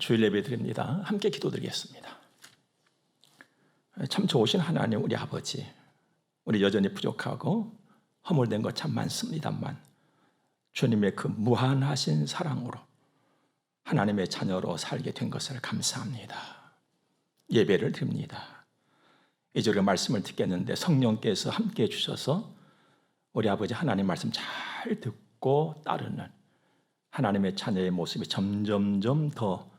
주일 예배 드립니다. 함께 기도드리겠습니다. 참 좋으신 하나님 우리 아버지, 우리 여전히 부족하고 허물된 것 참 많습니다만 주님의 그 무한하신 사랑으로 하나님의 자녀로 살게 된 것을 감사합니다. 예배를 드립니다. 이제 우리가 말씀을 듣겠는데 성령께서 함께 해주셔서 우리 아버지 하나님 말씀 잘 듣고 따르는 하나님의 자녀의 모습이 점점점 더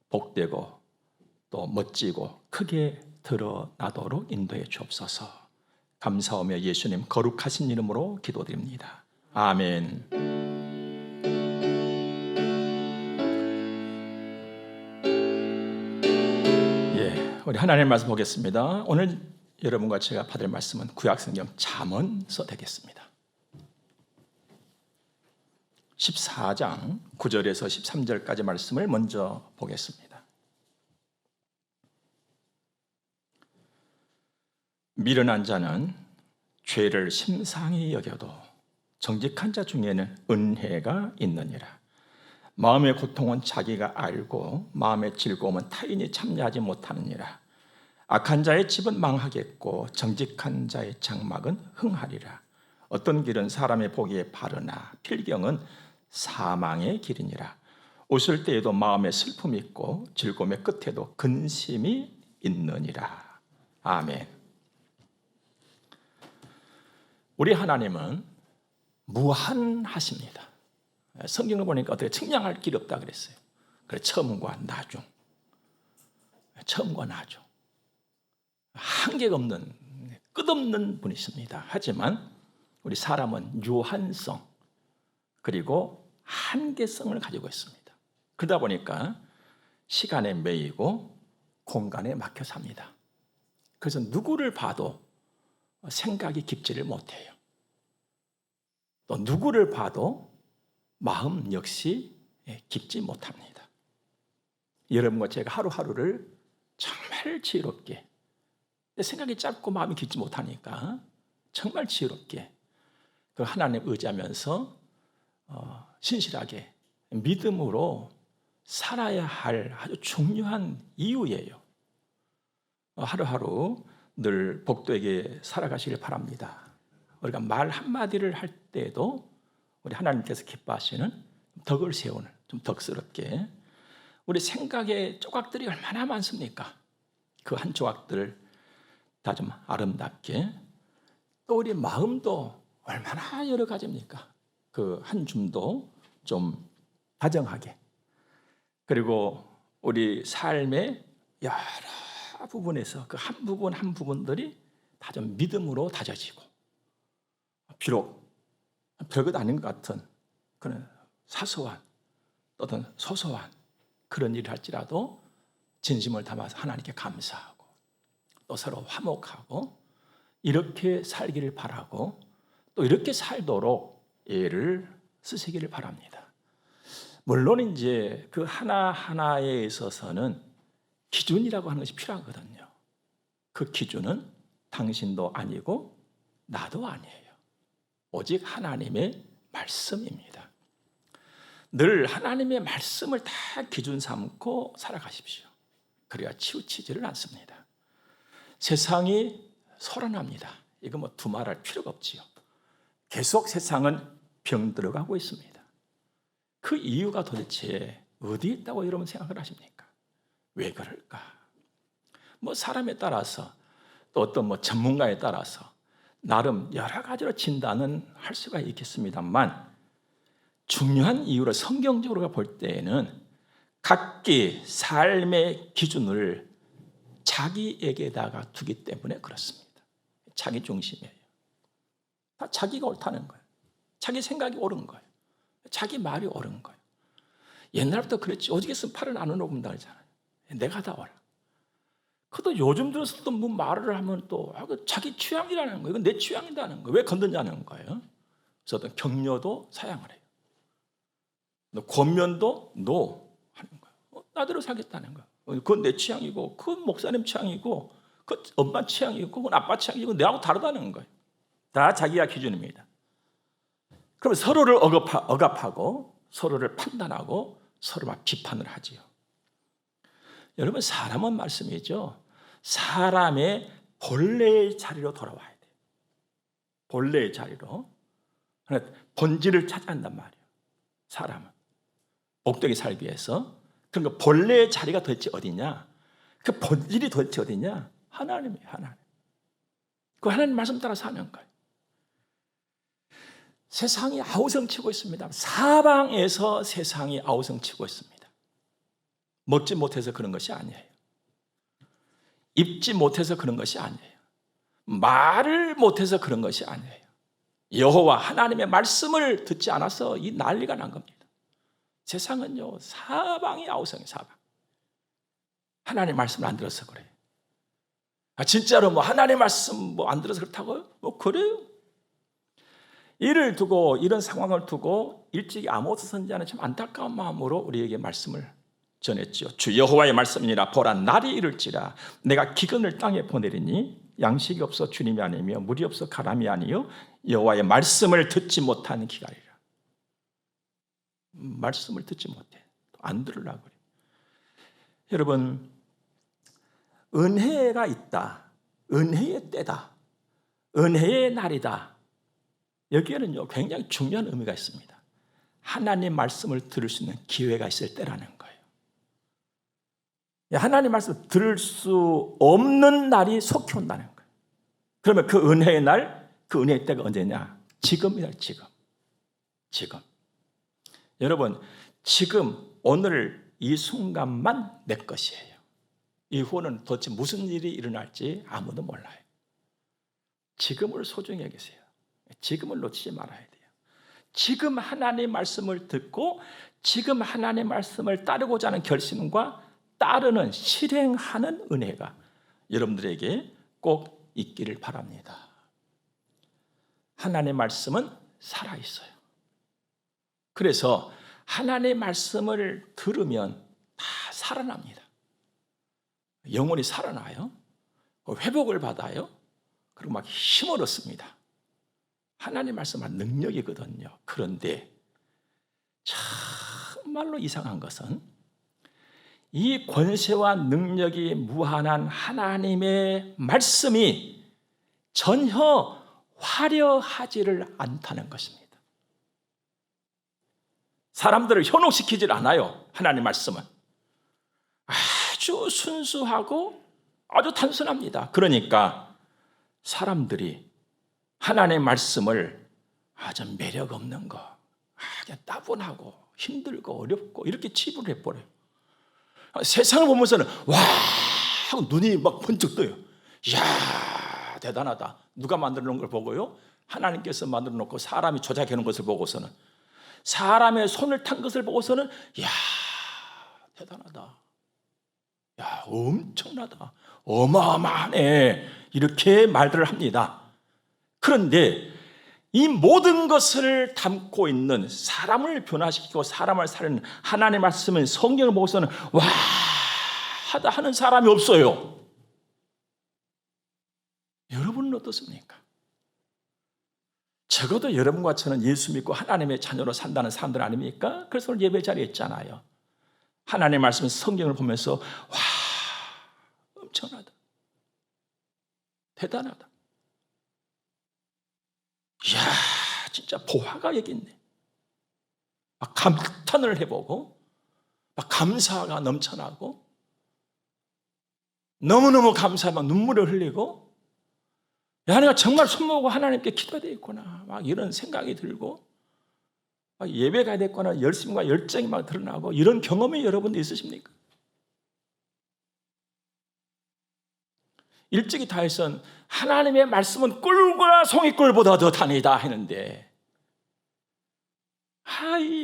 복되고 또 멋지고 크게 드러나도록 인도해 주옵소서. 감사하며 예수님 거룩하신 이름으로 기도드립니다. 아멘. 우리 하나님의 말씀 보겠습니다. 오늘 여러분과 제가 받을 말씀은 구약성경 잠언서 되겠습니다. 14장 9절에서 13절까지 말씀을 먼저 보겠습니다. 미련한 자는 죄를 심상히 여겨도 정직한 자 중에는 은혜가 있느니라. 마음의 고통은 자기가 알고 마음의 즐거움은 타인이 참여하지 못하느니라. 악한 자의 집은 망하겠고 정직한 자의 장막은 흥하리라. 어떤 길은 사람의 보기에 바르나 필경은 사망의 길이니라. 웃을 때에도 마음에 슬픔이 있고 즐거움의 끝에도 근심이 있느니라. 아멘. 우리 하나님은 무한하십니다. 성경을 보니까 어떻게 측량할 길이 없다 그랬어요. 그래 처음과 나중, 처음과 나중, 한계가 없는 끝없는 분이십니다. 하지만 우리 사람은 유한성 그리고 한계성을 가지고 있습니다. 그러다 보니까 시간에 매이고 공간에 막혀 삽니다. 그래서 누구를 봐도 생각이 깊지를 못해요. 또 누구를 봐도 마음 역시 깊지 못합니다. 여러분과 제가 하루하루를 정말 지혜롭게, 생각이 짧고 마음이 깊지 못하니까 정말 지혜롭게 그 하나님 의지하면서 신실하게 믿음으로 살아야 할 아주 중요한 이유예요. 하루하루 늘 복되게 살아가시길 바랍니다. 우리가 말 한마디를 할 때에도 우리 하나님께서 기뻐하시는 덕을 세우는 좀 덕스럽게 우리 생각의 조각들이 얼마나 많습니까? 그 한 조각들을 다 좀 아름답게, 또 우리 마음도 얼마나 여러 가지입니까? 그 한 줌도 좀 다정하게, 그리고 우리 삶의 여러 부분에서 그 한 부분 한 부분들이 다 좀 믿음으로 다져지고, 비록 별것 아닌 것 같은 그런 사소한 어떤 소소한 그런 일을 할지라도 진심을 담아서 하나님께 감사하고 또 서로 화목하고 이렇게 살기를 바라고 또 이렇게 살도록 애를 쓰시기를 바랍니다. 물론 이제 그 하나하나에 있어서는 기준이라고 하는 것이 필요하거든요. 그 기준은 당신도 아니고 나도 아니에요. 오직 하나님의 말씀입니다. 늘 하나님의 말씀을 다 기준 삼고 살아가십시오. 그래야 치우치지를 않습니다. 세상이 소란합니다. 이거 뭐 두말할 필요가 없지요. 계속 세상은 병들어가고 있습니다. 그 이유가 도대체 어디에 있다고 여러분 생각을 하십니까? 왜 그럴까? 뭐 사람에 따라서 또 어떤 전문가에 따라서 나름 여러 가지로 진단은 할 수가 있겠습니다만 중요한 이유를 성경적으로 볼 때에는 각기 삶의 기준을 자기에게다가 두기 때문에 그렇습니다. 자기 중심이에요. 다 자기가 옳다는 거예요. 자기 생각이 옳은 거예요. 자기 말이 옳은 거예요. 옛날부터 그랬지. 오직에서 팔을 안 얻어본다 그러잖아요. 내가 다 옳아. 그것도 요즘 들어서 또 뭐 말을 하면 또 자기 취향이라는 거예요. 이건 내 취향이라는 거예요. 왜 건드냐는 거예요. 그래서 어떤 격려도 사양을 해요. 권면도 노 하는 거예요. 나대로 살겠다는 거예요. 그건 내 취향이고, 그건 목사님 취향이고, 그건 엄마 취향이고, 그건 아빠 취향이고, 내하고 다르다는 거예요. 다 자기가 기준입니다. 그럼 서로를 억압하고, 서로를 판단하고, 서로 막 비판을 하지요. 여러분, 사람은 말씀이죠. 사람의 본래의 자리로 돌아와야 돼요. 본래의 자리로. 본질을 찾아야 한단 말이에요. 사람은 복되게 살기 위해서. 그러니까 본래의 자리가 도대체 어디냐? 그 본질이 도대체 어디냐? 하나님이에요. 하나님. 그 하나님 말씀 따라 사는 거예요. 세상이 아우성치고 있습니다. 사방에서 세상이 아우성치고 있습니다. 먹지 못해서 그런 것이 아니에요. 입지 못해서 그런 것이 아니에요. 말을 못해서 그런 것이 아니에요. 여호와 하나님의 말씀을 듣지 않아서 이 난리가 난 겁니다. 세상은요, 사방이 아우성이 사방. 하나님 말씀을 안 들어서 그래요. 진짜로 하나님 말씀 안 들어서 그렇다고요? 그래요. 이를 두고, 이런 상황을 두고 일찍이 아모스 선지자는 참 안타까운 마음으로 우리에게 말씀을 전했지요. 주 여호와의 말씀이니라. 보라, 날이 이를지라. 내가 기근을 땅에 보내리니 양식이 없어 주님이 아니며 물이 없어 가람이 아니요 여호와의 말씀을 듣지 못하는 기갈이라. 말씀을 듣지 못해. 안 들으려고 그래. 여러분, 은혜가 있다. 은혜의 때다. 은혜의 날이다. 여기에는요, 굉장히 중요한 의미가 있습니다. 하나님 말씀을 들을 수 있는 기회가 있을 때라는 거예요. 하나님 말씀을 들을 수 없는 날이 속히 온다는 거예요. 그러면 그 은혜의 날, 그 은혜의 때가 언제냐? 지금이다, 지금. 지금. 여러분, 지금, 오늘 이 순간만 내 것이에요. 이후는 도대체 무슨 일이 일어날지 아무도 몰라요. 지금을 소중히 여기세요. 지금을 놓치지 말아야 돼요. 지금 하나님의 말씀을 듣고 지금 하나님의 말씀을 따르고자 하는 결심과 따르는 실행하는 은혜가 여러분들에게 꼭 있기를 바랍니다. 하나님의 말씀은 살아있어요. 그래서 하나님의 말씀을 들으면 다 살아납니다. 영혼이 살아나요. 회복을 받아요. 그리고 막 힘을 얻습니다. 하나님 말씀은 능력이거든요. 그런데 정말로 이상한 것은 이 권세와 능력이 무한한 하나님의 말씀이 전혀 화려하지를 않다는 것입니다. 사람들을 현혹시키질 않아요. 하나님 말씀은 아주 순수하고 아주 단순합니다. 그러니까 사람들이 하나님의 말씀을 아주 매력 없는 거, 그냥 따분하고 힘들고 어렵고 이렇게 치부를 해버려요. 세상을 보면서는 와 하고 눈이 막 번쩍 떠요. 이야, 대단하다. 누가 만들어 놓은 걸 보고요, 하나님께서 만들어 놓고 사람이 조작해 놓은 것을 보고서는, 사람의 손을 탄 것을 보고서는 이야, 대단하다. 야, 엄청나다. 어마어마하네. 이렇게 말들을 합니다. 그런데 이 모든 것을 담고 있는, 사람을 변화시키고 사람을 살리는 하나님의 말씀은, 성경을 보고서는 와 하다 하는 사람이 없어요. 여러분은 어떻습니까? 적어도 여러분과 저는 예수 믿고 하나님의 자녀로 산다는 사람들 아닙니까? 그래서 오늘 예배 자리에 있잖아요. 하나님의 말씀, 성경을 보면서 와 엄청나다, 대단하다, 이야 진짜 보화가 여기 있네, 막 감탄을 해보고 막 감사가 넘쳐나고 너무너무 감사하면 눈물을 흘리고, 야, 내가 정말 손모으고 하나님께 기도해야 되겠구나, 막 이런 생각이 들고, 막 예배 가야 되겠구나 열심과 열정이 막 드러나고, 이런 경험이 여러분도 있으십니까? 일찍이 다윗은 하나님의 말씀은 꿀과 송이꿀보다 더 다니다 했는데,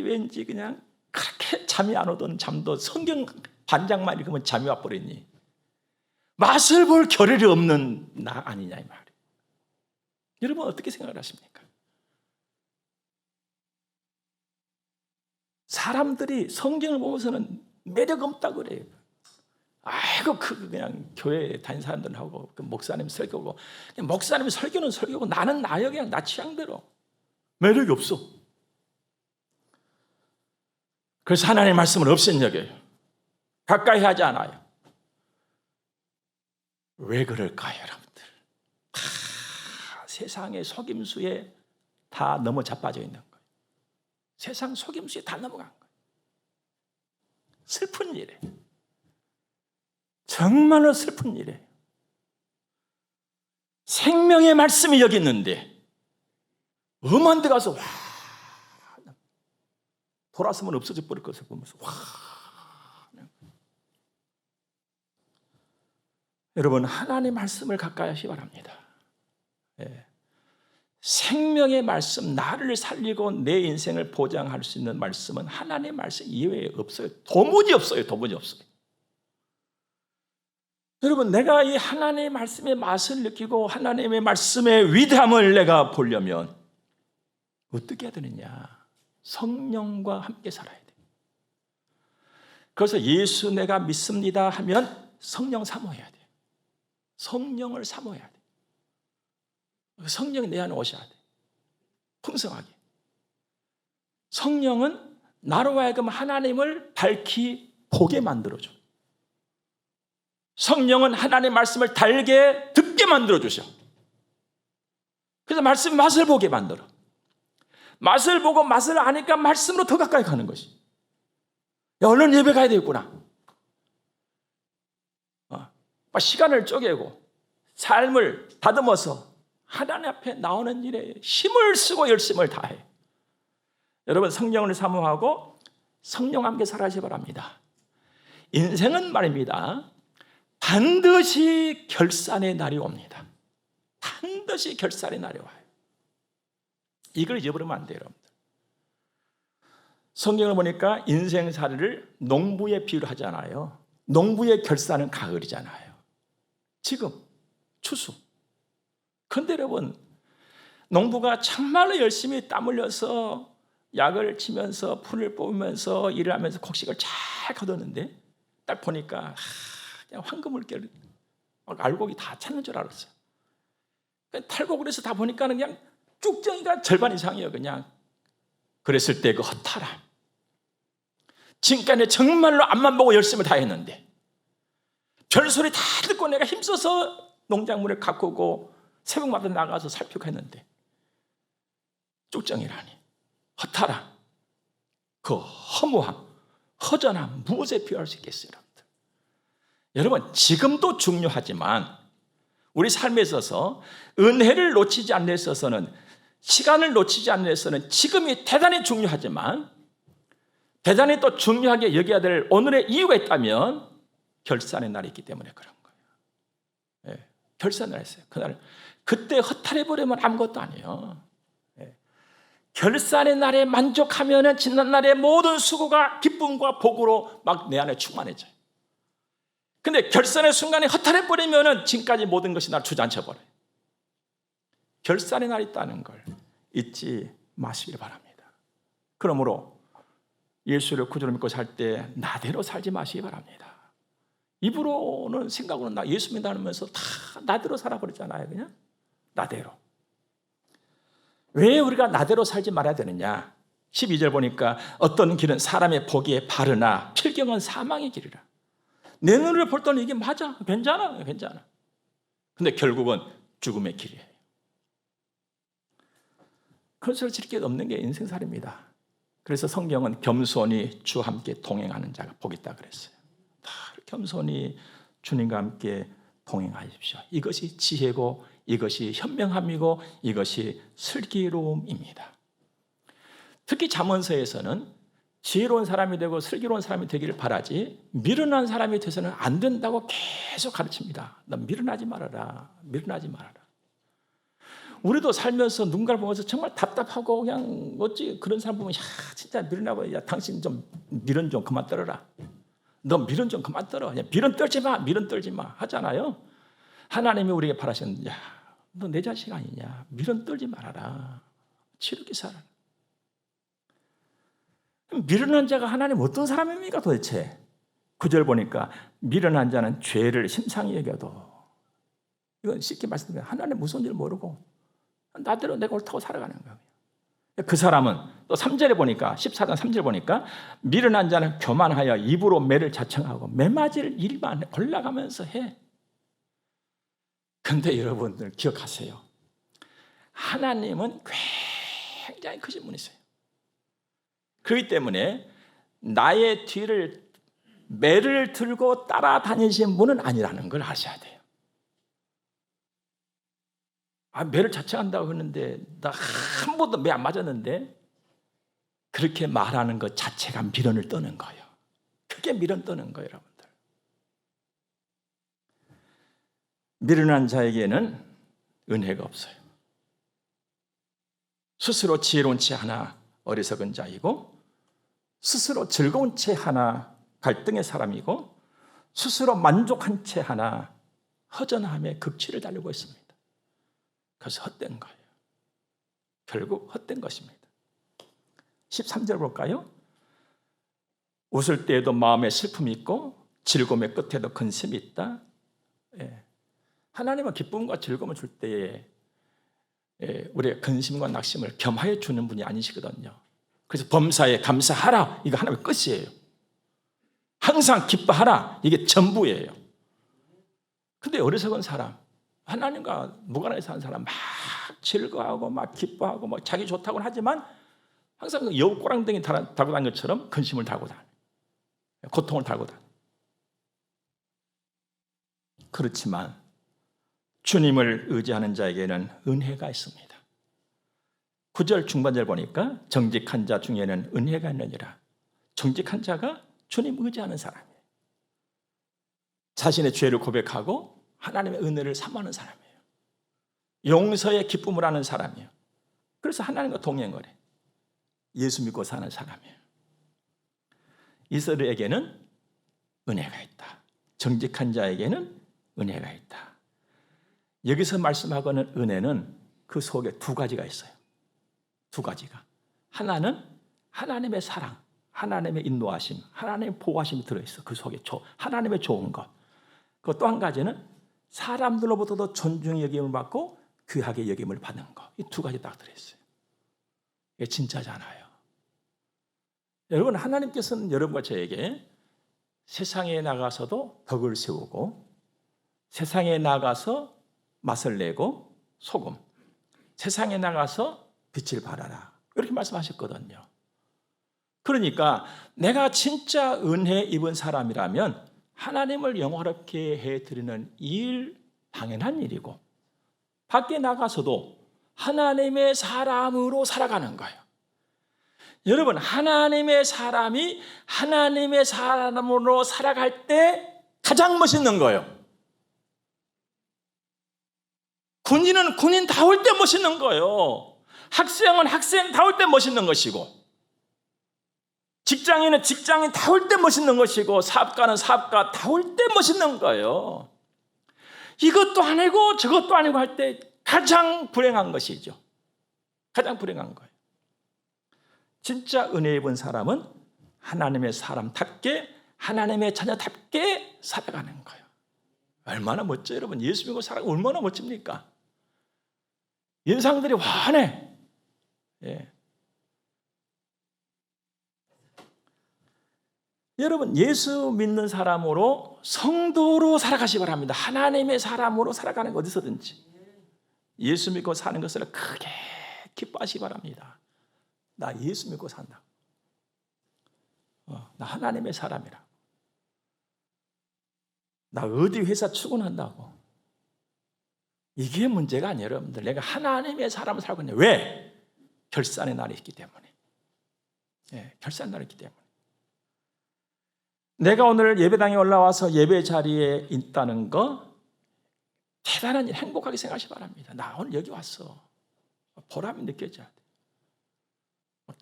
왠지 그냥 그렇게 잠이 안 오던 잠도 성경 반장만 읽으면 잠이 와버리니 맛을 볼 겨를이 없는 나 아니냐 이 말이에요. 여러분 어떻게 생각을 하십니까? 사람들이 성경을 보면서는 매력 없다고 그래요. 아이고 그냥 교회 다니는 사람들하고 그 목사님 설교고, 목사님 설교는 설교고 나는 나요, 그냥 나 취향대로. 매력이 없어. 그래서 하나님의 말씀을 없앤 여겨요. 가까이 하지 않아요. 왜 그럴까요, 여러분들? 다 세상의 속임수에 다 넘어 자빠져 있는 거예요. 세상 속임수에 다 넘어간 거예요. 슬픈 일이에요. 정말로 슬픈 일이에요. 생명의 말씀이 여기 있는데 엄한 데 가서 와 돌아서면 없어져 버릴 것을 보면서 와. 여러분, 하나님의 말씀을 가까이 하시기 바랍니다. 예. 생명의 말씀, 나를 살리고 내 인생을 보장할 수 있는 말씀은 하나님의 말씀 이외에 없어요. 도무지 없어요. 도무지 없어요. 여러분, 내가 이 하나님의 말씀의 맛을 느끼고 하나님의 말씀의 위대함을 내가 보려면 어떻게 해야 되느냐? 성령과 함께 살아야 돼요. 그래서 예수 내가 믿습니다 하면 성령 사모해야 돼요. 성령을 사모해야 돼요. 성령이 내 안에 오셔야 돼요. 풍성하게. 성령은 나로 하여금 하나님을 밝히 보게 만들어줘. 성령은 하나님의 말씀을 달게 듣게 만들어주셔. 그래서 말씀 맛을 보게 만들어. 맛을 보고 맛을 아니까 말씀으로 더 가까이 가는 것이. 야, 얼른 예배 가야 되겠구나. 시간을 쪼개고 삶을 다듬어서 하나님 앞에 나오는 일에 힘을 쓰고 열심을 다해. 여러분, 성령을 사모하고 성령과 함께 살아가시기 바랍니다. 인생은 말입니다, 반드시 결산의 날이 옵니다. 반드시 결산의 날이 와요. 이걸 잊어버리면 안 돼요, 여러분들. 성경을 보니까 인생살이를 농부의 비유를 하잖아요. 농부의 결산은 가을이잖아요. 지금 추수. 그런데 여러분, 농부가 정말로 열심히 땀 흘려서 약을 치면서 풀을 뽑으면서 일을 하면서 곡식을 잘 거뒀는데 딱 보니까 그냥 황금물결 알곡이 다 찼는 줄 알았어요. 탈곡을 해서 다 보니까 그냥 쭉정이가 절반 이상이에요. 그냥. 그랬을 때 그 허탈함. 지금까지 정말로 앞만 보고 열심을 다 했는데 별소리 다 듣고 내가 힘써서 농작물을 가꾸고 새벽마다 나가서 살피고 했는데 쭉정이라니, 허탈함, 그 허무함, 허전함, 무엇에 비유할 수 있겠어요, 여러분들? 여러분, 지금도 중요하지만 우리 삶에 있어서 은혜를 놓치지 않는 데 있어서는, 시간을 놓치지 않는 데 있어서는 지금이 대단히 중요하지만 대단히 또 중요하게 여겨야 될 오늘의 이유가 있다면 결산의 날이 있기 때문에 그런 거예요. 예, 결산을 했어요. 그날 그때 허탈해버리면 아무것도 아니에요. 예, 결산의 날에 만족하면 지난날의 모든 수고가 기쁨과 복으로 막 내 안에 충만해져요. 근데 결산의 순간에 허탈해버리면 지금까지 모든 것이 날 주저앉혀버려요. 결산의 날이 있다는 걸 잊지 마시길 바랍니다. 그러므로 예수를 구주로 믿고 살 때 나대로 살지 마시기 바랍니다. 입으로는 생각으로는 나 예수 믿다면서 다 나대로 살아버리잖아요. 그냥 나대로. 왜 우리가 나대로 살지 말아야 되느냐? 12절 보니까 어떤 길은 사람의 보기에 바르나 필경은 사망의 길이라. 내 눈으로 볼 때는 이게 맞아, 괜찮아. 근데 결국은 죽음의 길이에요. 그것을 지킬 게 없는 게 인생살입니다. 그래서 성경은 겸손히 주와 함께 동행하는 자가 복 있다 그랬어요. 다 겸손히 주님과 함께 동행하십시오. 이것이 지혜고 이것이 현명함이고 이것이 슬기로움입니다. 특히 잠언서에서는 지혜로운 사람이 되고 슬기로운 사람이 되기를 바라지 미련한 사람이 돼서는 안 된다고 계속 가르칩니다. 너 미련하지 말아라. 미련하지 말아라. 우리도 살면서 누군가를 보면서 정말 답답하고 그냥 어찌 그런 사람 보면 야 진짜 미련하고 야 당신 좀 미련 좀 그만 떨어라. 너 미련 좀 그만 떨어. 미련 떨지 마. 미련 떨지 마. 하잖아요. 하나님이 우리에게 바라시는 야 너 내 자식 아니냐. 미련 떨지 말아라. 지혜롭게 살아. 미련한 자가 하나님 어떤 사람입니까 도대체? 9절 보니까 미련한 자는 죄를 심상히 여겨도 이건 쉽게 말씀드리면 하나님 무서운 줄 모르고 나대로 내가 옳다고 살아가는 거예요. 그 사람은 또 3절에 보니까 14장 3절 보니까 미련한 자는 교만하여 입으로 매를 자청하고 매맞을 일만 골라가면서 해. 근데 여러분들 기억하세요. 하나님은 굉장히 크신 분이세요. 그렇기 때문에 나의 뒤를 매를 들고 따라다니신 분은 아니라는 걸 아셔야 돼요. 매를 자청한다고 하는데 나 한 번도 매 안 맞았는데, 그렇게 말하는 것 자체가 미련을 떠는 거예요. 그게 미련 떠는 거예요, 여러분들. 미련한 자에게는 은혜가 없어요. 스스로 지혜로운 채 하나 어리석은 자이고, 스스로 즐거운 채 하나 갈등의 사람이고, 스스로 만족한 채 하나 허전함의 극치를 달리고 있습니다. 그래서 헛된 거예요. 결국 헛된 것입니다. 13절 볼까요? 웃을 때에도 마음에 슬픔이 있고 즐거움의 끝에도 근심이 있다. 하나님은 기쁨과 즐거움을 줄 때에 우리의 근심과 낙심을 겸하여 주는 분이 아니시거든요. 그래서 범사에 감사하라, 이거 하나님의 끝이에요. 항상 기뻐하라, 이게 전부예요. 근데 어리석은 사람, 하나님과 무관하게 사는 사람, 막 즐거워하고 막 기뻐하고 막 자기 좋다고는 하지만 항상 여우 꼬랑댕이 달고 다니는 것처럼 근심을 달고 다녀요. 고통을 달고 다녀요. 그렇지만 주님을 의지하는 자에게는 은혜가 있습니다. 9절 중반절 보니까 정직한 자 중에는 은혜가 있느니라. 정직한 자가 주님 의지하는 사람이에요. 자신의 죄를 고백하고 하나님의 은혜를 사모하는 사람이에요. 용서의 기쁨을 하는 사람이에요. 그래서 하나님과 동행을 해. 예수 믿고 사는 사람이에요. 이스라엘에게는 은혜가 있다. 정직한 자에게는 은혜가 있다. 여기서 말씀하고는 은혜는 그 속에 두 가지가 있어요. 두 가지가. 하나는 하나님의 사랑, 하나님의 인도하심, 하나님의 보호하심이 들어있어. 그 속에 하나님의 좋은 것. 그 또 한 가지는 사람들로부터도 존중의 여김을 받고 귀하게 여김을 받는 것. 이 두 가지 딱 들어있어요. 이게 진짜잖아요. 여러분, 하나님께서는 여러분과 저에게 세상에 나가서도 덕을 세우고, 세상에 나가서 맛을 내고 소금, 세상에 나가서 빛을 발하라, 이렇게 말씀하셨거든요. 그러니까 내가 진짜 은혜 입은 사람이라면 하나님을 영화롭게 해드리는 일, 당연한 일이고, 밖에 나가서도 하나님의 사람으로 살아가는 거예요. 여러분, 하나님의 사람이 하나님의 사람으로 살아갈 때 가장 멋있는 거예요. 군인은 군인다울 때 멋있는 거예요. 학생은 학생다울 때 멋있는 것이고, 직장인은 직장인다울 때 멋있는 것이고, 사업가는 사업가다울 때 멋있는 거예요. 이것도 아니고 저것도 아니고 할 때 가장 불행한 것이죠. 가장 불행한 거예요. 진짜 은혜 입은 사람은 하나님의 사람답게, 하나님의 자녀답게 살아가는 거예요. 얼마나 멋져요, 여러분. 예수 믿고 살아가면 얼마나 멋집니까? 인상들이 환해. 예. 여러분, 예수 믿는 사람으로, 성도로 살아가시기 바랍니다. 하나님의 사람으로 살아가는 거 어디서든지 예수 믿고 사는 것을 크게 기뻐하시기 바랍니다. 나 예수 믿고 산다. 나 하나님의 사람이라. 나 어디 회사 출근한다고. 이게 문제가 아니에요, 여러분들. 내가 하나님의 사람을 살고 있네. 왜? 결산의 날이 있기 때문에. 예, 결산의 날이 있기 때문에. 내가 오늘 예배당에 올라와서 예배 자리에 있다는 거 대단한 일, 행복하게 생각하시기 바랍니다. 나 오늘 여기 왔어. 보람이 느껴져야 돼.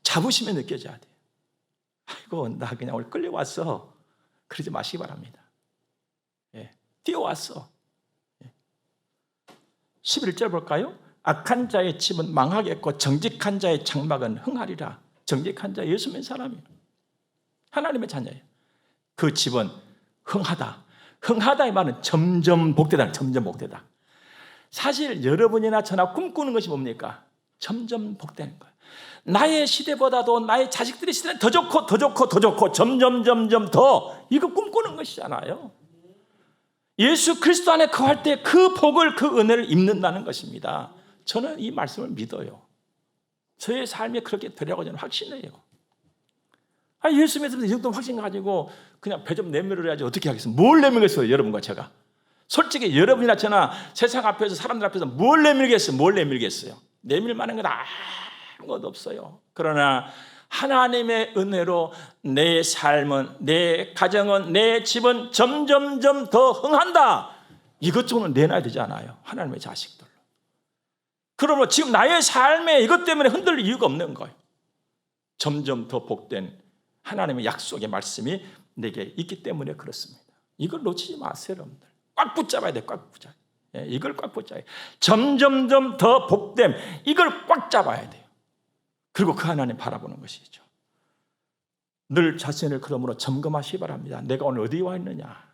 자부심이 느껴져야 돼. 아이고, 나 그냥 오늘 끌려왔어. 그러지 마시기 바랍니다. 예, 뛰어왔어. 예. 11절 볼까요? 악한 자의 집은 망하겠고 정직한 자의 장막은 흥하리라. 정직한 자, 예수 믿는 사람이에요. 하나님의 자녀예요. 그 집은 흥하다. 흥하다의 말은 점점 복되다. 점점 복되다. 사실 여러분이나 저나 꿈꾸는 것이 뭡니까? 점점 복되는 거예요. 나의 시대보다도 나의 자식들의 시대는 더 좋고 더 좋고 더 좋고 점점 더, 이거 꿈꾸는 것이잖아요. 예수 그리스도 안에 거할 때 그 복을, 그 은혜를 입는다는 것입니다. 저는 이 말씀을 믿어요. 저의 삶에 그렇게 되려고 저는 확신해요. 예수 믿으면서 이 정도 확신 가지고 그냥 배 좀 내밀어야지 어떻게 하겠어요? 뭘 내밀겠어요, 여러분과 제가? 솔직히 여러분이나 저나 세상 앞에서, 사람들 앞에서 뭘 내밀겠어요? 뭘 내밀겠어요? 내밀 만한 건 아무것도 없어요. 그러나 하나님의 은혜로 내 삶은, 내 가정은, 내 집은 점점점 더 흥한다. 이것 정도는 내놔야 되지 않아요? 하나님의 자식들로. 그러므로 지금 나의 삶에 이것 때문에 흔들릴 이유가 없는 거예요. 점점 더 복된 하나님의 약속의 말씀이 내게 있기 때문에 그렇습니다. 이걸 놓치지 마세요, 여러분들. 꽉 붙잡아야 돼, 꽉 붙잡아야 돼. 이걸 꽉 붙잡아야 돼. 점점점 더 복됨, 이걸 꽉 잡아야 돼요. 그리고 그 하나님 바라보는 것이죠. 늘 자신을 그러므로 점검하시기 바랍니다. 내가 오늘 어디 와 있느냐?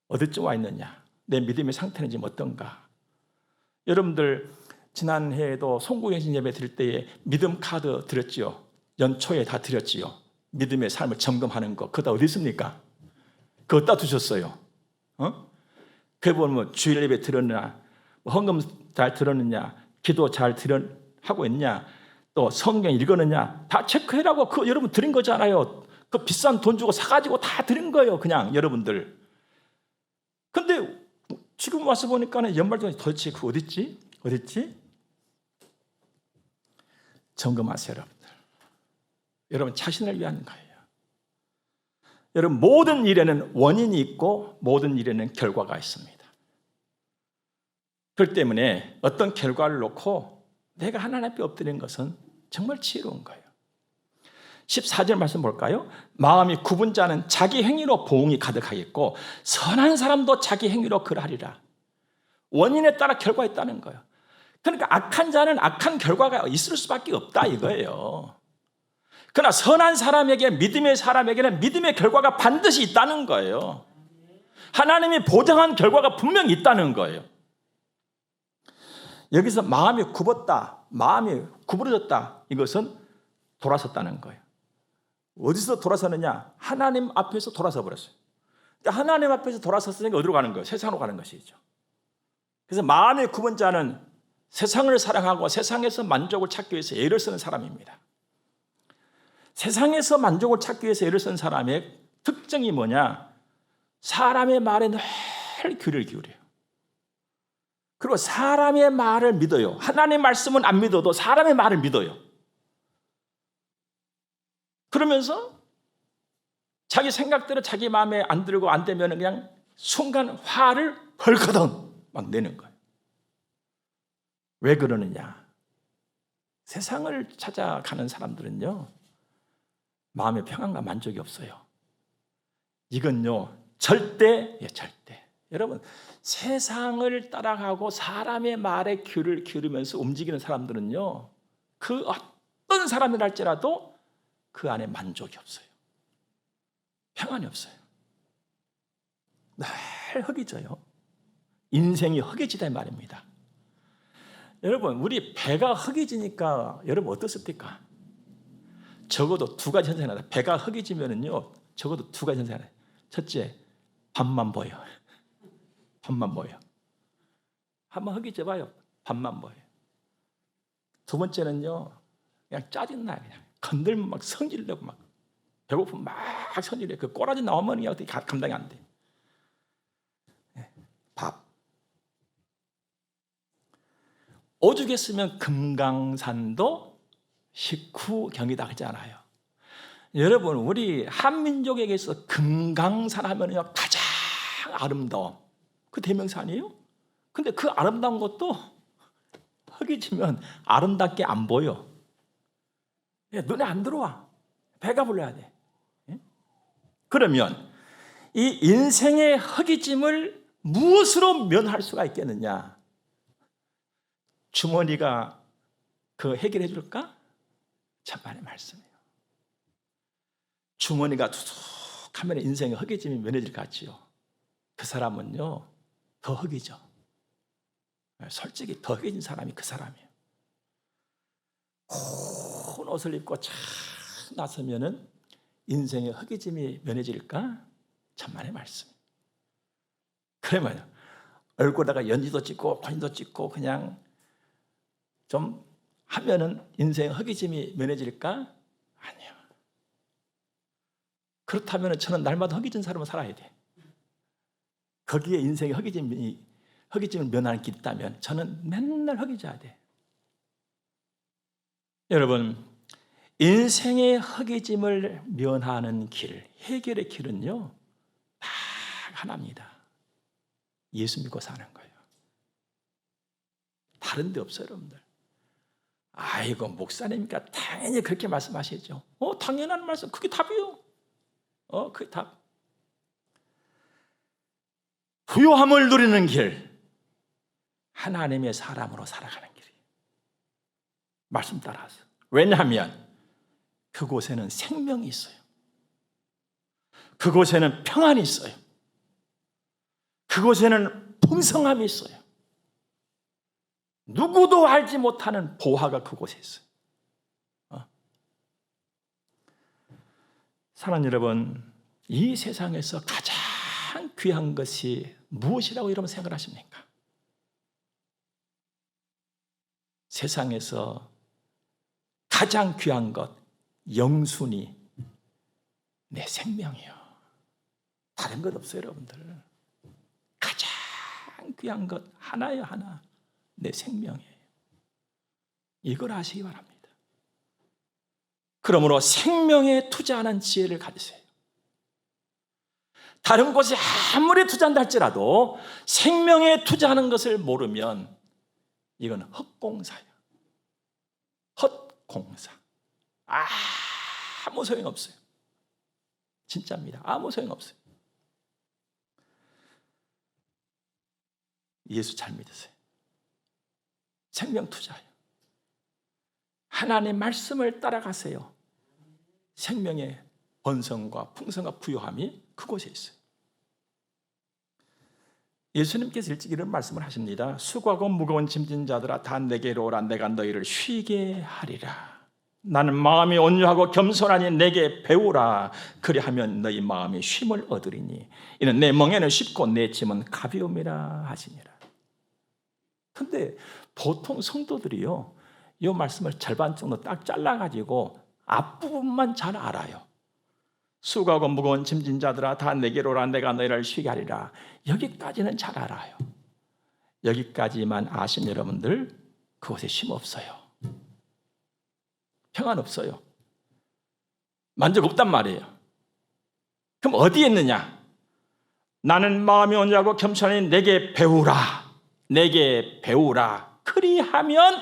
어디쯤 와 있느냐? 내 믿음의 상태는 지금 어떤가? 여러분들 지난해에도 송구행신 예배 드릴 때에 믿음 카드 드렸지요. 연초에 다 드렸지요. 믿음의 삶을 점검하는 거. 그거 다 어디 있습니까? 그거 어디다 두셨어요? 그게 보면 주일 예배 들었느냐, 헌금 잘 들었느냐, 기도 잘 하고 있냐, 또 성경 읽었느냐, 다 체크해라고 그거 여러분 드린 거잖아요. 그 비싼 돈 주고 사가지고 다 드린 거예요, 그냥 여러분들. 근데 지금 와서 보니까는 연말정산 도대체 그거 어딨지? 어딨지? 점검하세요, 여러분들. 여러분 자신을 위한 거예요. 여러분 모든 일에는 원인이 있고 모든 일에는 결과가 있습니다. 그렇기 때문에 어떤 결과를 놓고 내가 하나님 앞에 엎드리는 것은 정말 지혜로운 거예요. 14절 말씀 볼까요? 마음이 굽은 자는 자기 행위로 보응이 가득하겠고 선한 사람도 자기 행위로 그러하리라. 원인에 따라 결과가 있다는 거예요. 그러니까 악한 자는 악한 결과가 있을 수밖에 없다 이거예요. 그러나 선한 사람에게, 믿음의 사람에게는 믿음의 결과가 반드시 있다는 거예요. 하나님이 보장한 결과가 분명히 있다는 거예요. 여기서 마음이 굽었다, 마음이 구부러졌다, 이것은 돌아섰다는 거예요. 어디서 돌아서느냐? 하나님 앞에서 돌아서 버렸어요. 그러니까 하나님 앞에서 돌아섰으니까 어디로 가는 거예요? 세상으로 가는 것이죠. 그래서 마음이 굽은 자는 세상을 사랑하고 세상에서 만족을 찾기 위해서 애를 쓰는 사람입니다. 세상에서 만족을 찾기 위해서 애를 쓴 사람의 특징이 뭐냐? 사람의 말에 늘 귀를 기울여요. 그리고 사람의 말을 믿어요. 하나님의 말씀은 안 믿어도 사람의 말을 믿어요. 그러면서 자기 생각대로 자기 마음에 안 들고 안 되면 그냥 순간 화를 벌거든 막 내는 거예요. 왜 그러느냐? 세상을 찾아가는 사람들은요, 마음의 평안과 만족이 없어요. 이건요, 절대. 여러분, 세상을 따라가고 사람의 말에 귀를 기울이면서 움직이는 사람들은요, 그 어떤 사람이랄지라도 그 안에 만족이 없어요. 평안이 없어요. 늘 허기져요. 인생이 허기지다 말입니다. 여러분, 우리 배가 허기지니까 여러분 어떻습니까? 적어도 두 가지 현상이 나요. 배가 허기지면은요, 적어도 두 가지 현상이 나요. 첫째, 밥만 보여. 밥만 보여. 한번 허기져 봐요. 밥만 보여. 두 번째는요, 그냥 짜증나요. 그냥 건들면 막 성질내고 막 배고프면 막 성질내. 그 꼬라지 나오면 그냥 어떻게 감당이 안 돼. 밥. 오죽했으면 금강산도 식후경이다 하잖아요. 여러분, 우리 한민족에게서 금강산 하면요 가장 아름다움, 그 대명사 아니에요? 근데 그 아름다운 것도 허기지면 아름답게 안 보여. 눈에 안 들어와. 배가 불러야 돼. 그러면 이 인생의 허기짐을 무엇으로 면할 수가 있겠느냐? 주머니가 그 해결해 줄까? 참만의 말씀이에요. 주머니가 두둑하면 인생의 허기짐이 면해질 것 같지요. 그 사람은요, 더 허기져. 솔직히 더 허기진 사람이 그 사람이에요. 큰 옷을 입고 착 나서면은 인생의 허기짐이 면해질까? 참만의 말씀. 그러면 얼굴에다가 연지도 찍고 관지도 찍고 그냥 좀 하면은 인생 허기짐이 면해질까? 아니요. 그렇다면 저는 날마다 허기진 사람을 살아야 돼. 거기에 인생의 허기짐을 면하는 길이 있다면 저는 맨날 허기져야 돼. 여러분, 인생의 허기짐을 면하는 길, 해결의 길은요, 다 하나입니다. 예수 믿고 사는 거예요. 다른 데 없어요, 여러분들. 아이고, 목사님이니까 당연히 그렇게 말씀하시죠. 당연한 말씀, 그게 답이요. 그게 답. 부요함을 누리는 길, 하나님의 사람으로 살아가는 길이에요. 말씀 따라서. 왜냐하면 그곳에는 생명이 있어요. 그곳에는 평안이 있어요. 그곳에는 풍성함이 있어요. 누구도 알지 못하는 보화가 그곳에 있어요. 사랑하는 여러분, 이 세상에서 가장 귀한 것이 무엇이라고 여러분 생각하십니까? 세상에서 가장 귀한 것, 영순이 내 생명이요. 다른 것 없어요, 여러분들. 가장 귀한 것 하나요, 하나. 내 생명이에요. 이걸 아시기 바랍니다. 그러므로 생명에 투자하는 지혜를 가지세요. 다른 곳에 아무리 투자한다 할지라도 생명에 투자하는 것을 모르면 이건 헛공사예요. 헛공사. 아무 소용없어요. 진짜입니다. 아무 소용없어요. 예수 잘 믿으세요. 생명 투자예요. 하나님의 말씀을 따라가세요. 생명의 번성과 풍성과 부요함이 그곳에 있어요. 예수님께서 일찍 이런 말씀을 하십니다. 수고하고 무거운 짐진 자들아 다 내게로 오라. 내가 너희를 쉬게 하리라. 나는 마음이 온유하고 겸손하니 내게 배우라. 그리하면 너희 마음이 쉼을 얻으리니 이는 내 멍에는 쉽고 내 짐은 가벼움이라 하시니라. 근데 보통 성도들이요, 이 말씀을 절반 정도 딱 잘라가지고 앞부분만 잘 알아요. 수고하고 무거운 짐진 자들아 다 내게로 오라. 내가 너희를 쉬게 하리라. 여기까지는 잘 알아요. 여기까지만 아신 여러분들, 그곳에 쉼 없어요. 평안 없어요. 만족 없단 말이에요. 그럼 어디에 있느냐? 나는 마음이 온유하고 겸손하니 내게 배우라. 내게 배우라. 그리하면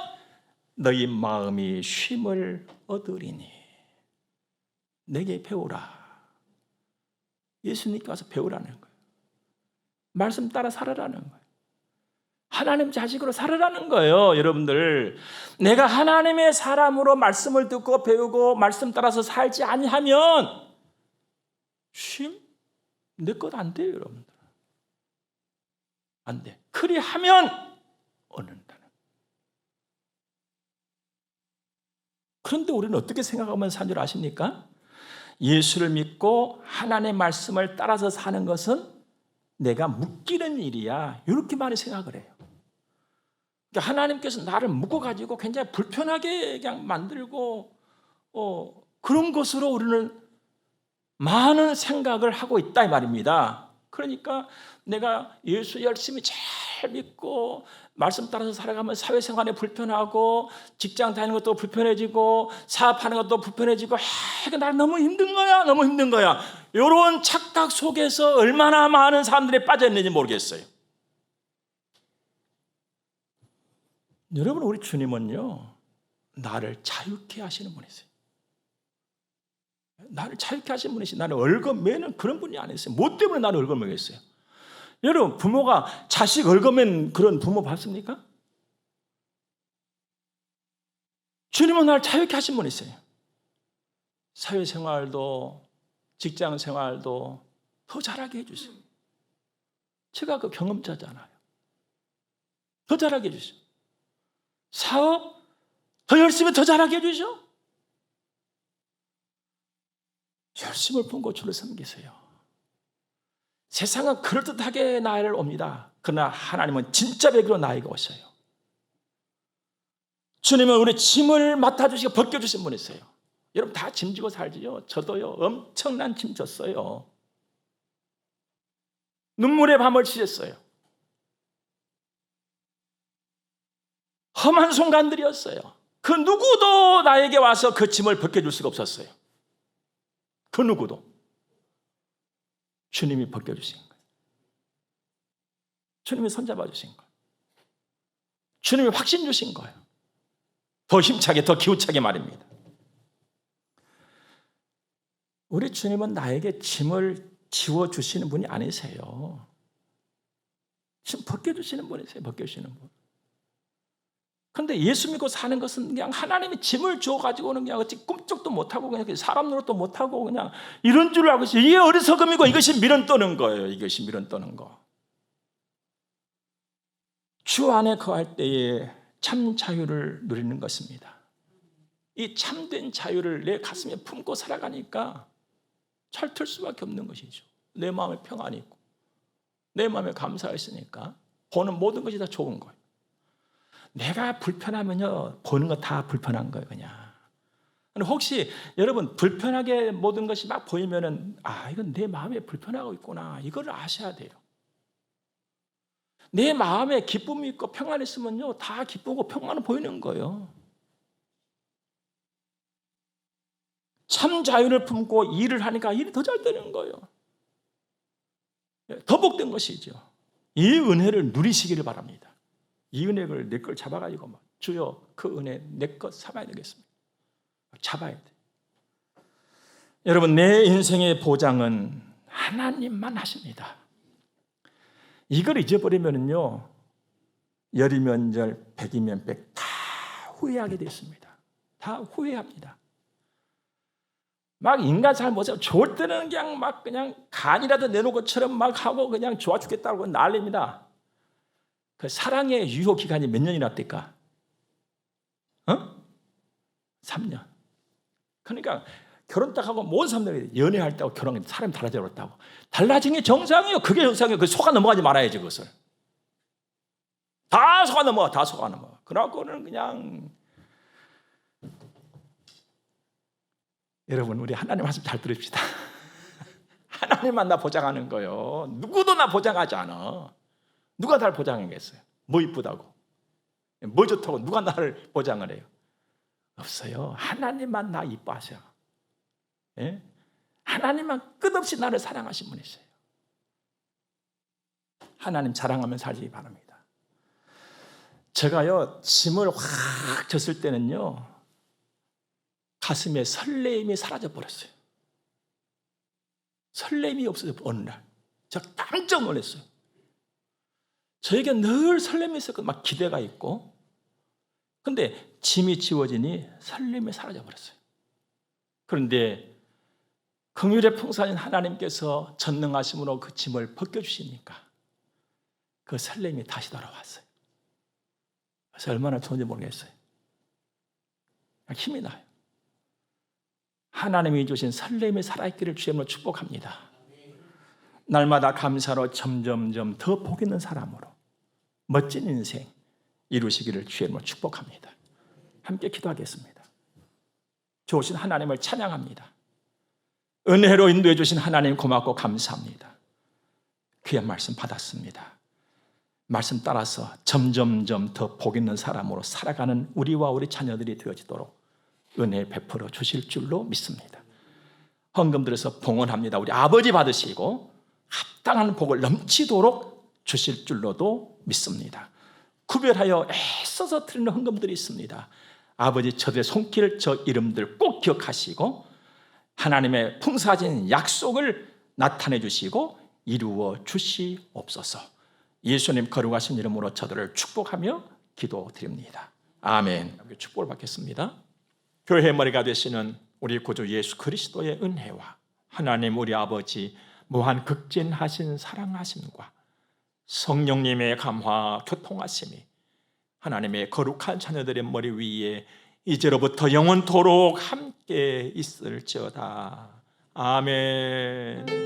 너희 마음이 쉼을 얻으리니. 내게 배우라. 예수님께 와서 배우라는 거예요. 말씀 따라 살아라는 거예요. 하나님 자식으로 살아라는 거예요. 여러분들, 내가 하나님의 사람으로 말씀을 듣고 배우고 말씀 따라서 살지 아니하면 쉼? 내 것 안 돼요, 여러분들. 안 돼. 그리하면 얻는다는. 그런데 우리는 어떻게 생각하면 사는 줄 아십니까? 예수를 믿고 하나님의 말씀을 따라서 사는 것은 내가 묶이는 일이야. 이렇게 많이 생각을 해요. 그러니까 하나님께서 나를 묶어가지고 굉장히 불편하게 그냥 만들고 그런 것으로 우리는 많은 생각을 하고 있다 이 말입니다. 그러니까 내가 예수 열심히 잘 믿고 말씀 따라서 살아가면 사회생활에 불편하고 직장 다니는 것도 불편해지고 사업하는 것도 불편해지고 이거 나 너무 힘든 거야. 너무 힘든 거야. 이런 착각 속에서 얼마나 많은 사람들이 빠져 있는지 모르겠어요. 여러분, 우리 주님은요, 나를 자유케 하시는 분이세요. 나를 자유케 하시는 분이세요. 나를 얽어매는 그런 분이 아니었어요. 뭐 때문에 나를 얽어매겠어요? 여러분, 부모가 자식 얽어맨 그런 부모 봤습니까? 주님은 나를 자유케 하신 분이세요. 사회생활도 직장생활도 더 잘하게 해주세요. 제가 그 경험자잖아요. 더 잘하게 해주세요. 사업 더 열심히 더 잘하게 해주셔. 열심을 품고 주를 섬기세요. 세상은 그럴듯하게 나를 옵니다. 그러나 하나님은 진짜 백으로 나에게 오셔요. 주님은 우리 짐을 맡아주시고 벗겨주신 분이세요. 여러분 다 짐지고 살지요? 저도요, 엄청난 짐 졌어요. 눈물의 밤을 지냈어요. 험한 순간들이었어요. 그 누구도 나에게 와서 그 짐을 벗겨줄 수가 없었어요. 그 누구도. 주님이 벗겨주신 거예요. 주님이 손잡아 주신 거예요. 주님이 확신 주신 거예요. 더 힘차게, 더 기우차게 말입니다. 우리 주님은 나에게 짐을 지워주시는 분이 아니세요. 짐 벗겨주시는 분이세요. 벗겨주시는 분. 그런데 예수 믿고 사는 것은 그냥 하나님이 짐을 주어가지고는 그냥 어찌 꿈쩍도 못하고 그냥 사람 노릇도 못하고 그냥 이런 줄 알고 있어요. 이게 어리석음이고 이것이 미련 떠는 거예요. 이것이 미련 떠는 거. 주 안에 거할 때에 참 자유를 누리는 것입니다. 이 참된 자유를 내 가슴에 품고 살아가니까 철들 수밖에 없는 것이죠. 내 마음에 평안이 있고 내 마음에 감사가 있으니까 보는 모든 것이 다 좋은 거예요. 내가 불편하면요, 보는 거 다 불편한 거예요, 그냥. 혹시 여러분 불편하게 모든 것이 막 보이면은 이건 내 마음에 불편하고 있구나, 이걸 아셔야 돼요. 내 마음에 기쁨이 있고 평안이 있으면요, 다 기쁘고 평안은 보이는 거예요. 참 자유를 품고 일을 하니까 일이 더 잘 되는 거예요. 더 복된 것이죠. 이 은혜를 누리시기를 바랍니다. 이 은혜를 내 걸 잡아가지고 주여 그 은혜 내 것 삼아야 되겠습니다. 잡아야 돼. 여러분, 내 인생의 보장은 하나님만 하십니다. 이걸 잊어버리면요, 열이면 열, 백이면 백, 다 후회하게 됐습니다. 다 후회합니다. 막 인간 잘 못해요. 좋을 때는 그냥 간이라도 내놓은 것처럼 막 하고 그냥 좋아 죽겠다고 난립니다. 그 사랑의 유효 기간이 몇 년이나 될까? 3년. 그러니까 결혼 딱 하고 모든 사람들이 연애할 때하고 결혼하면 사람이 달라져 버렸다고. 달라진 게 정상이에요. 그게 정상이에요. 그 속아 넘어가지 말아야지, 그것을. 다 속아 넘어가, 다 속아 넘어가. 그래갖고는 그냥. 여러분, 우리 하나님 말씀 잘 들읍시다. 하나님만 나 보장하는 거예요. 누구도 나 보장하지 않아. 누가 나를 보장하겠어요? 뭐 이쁘다고, 뭐 좋다고 누가 나를 보장을 해요? 없어요. 하나님만 나 이뻐하셔. 예? 하나님만 끝없이 나를 사랑하신 분이세요. 하나님 자랑하며 살기 바랍니다. 제가요, 짐을 확 졌을 때는요, 가슴에 설레임이 사라져 버렸어요. 설렘이 없어져. 어느 날 제가 깜짝 놀랐어요. 저에게 늘 설렘이 있었고 막 기대가 있고, 근데 짐이 지워지니 설렘이 사라져 버렸어요. 그런데 긍휼의 풍성하신 하나님께서 전능하심으로 그 짐을 벗겨주시니까 그 설렘이 다시 돌아왔어요. 그래서 얼마나 좋은지 모르겠어요. 힘이 나요. 하나님이 주신 설렘이 살아있기를 주님으로 축복합니다. 날마다 감사로 점점점 더 복 있는 사람으로 멋진 인생 이루시기를 주님으로 축복합니다. 함께 기도하겠습니다. 좋으신 하나님을 찬양합니다. 은혜로 인도해 주신 하나님 고맙고 감사합니다. 귀한 말씀 받았습니다. 말씀 따라서 점점점 더 복 있는 사람으로 살아가는 우리와 우리 자녀들이 되어지도록 은혜 베풀어 주실 줄로 믿습니다. 헌금 들여서 봉헌합니다. 우리 아버지 받으시고 합당한 복을 넘치도록 주실 줄로도 믿습니다. 구별하여 애써서 드리는 헌금들이 있습니다. 아버지, 저들의 손길, 저 이름들 꼭 기억하시고 하나님의 풍성하신 약속을 나타내 주시고 이루어 주시옵소서. 예수님 거룩하신 이름으로 저들을 축복하며 기도드립니다. 아멘. 축복을 받겠습니다. 교회의 머리가 되시는 우리 구주 예수 그리스도의 은혜와 하나님 우리 아버지 무한 극진하신 사랑하심과 성령님의 감화 교통하심이 하나님의 거룩한 자녀들의 머리 위에 이제로부터 영원토록 함께 있을지어다. 아멘.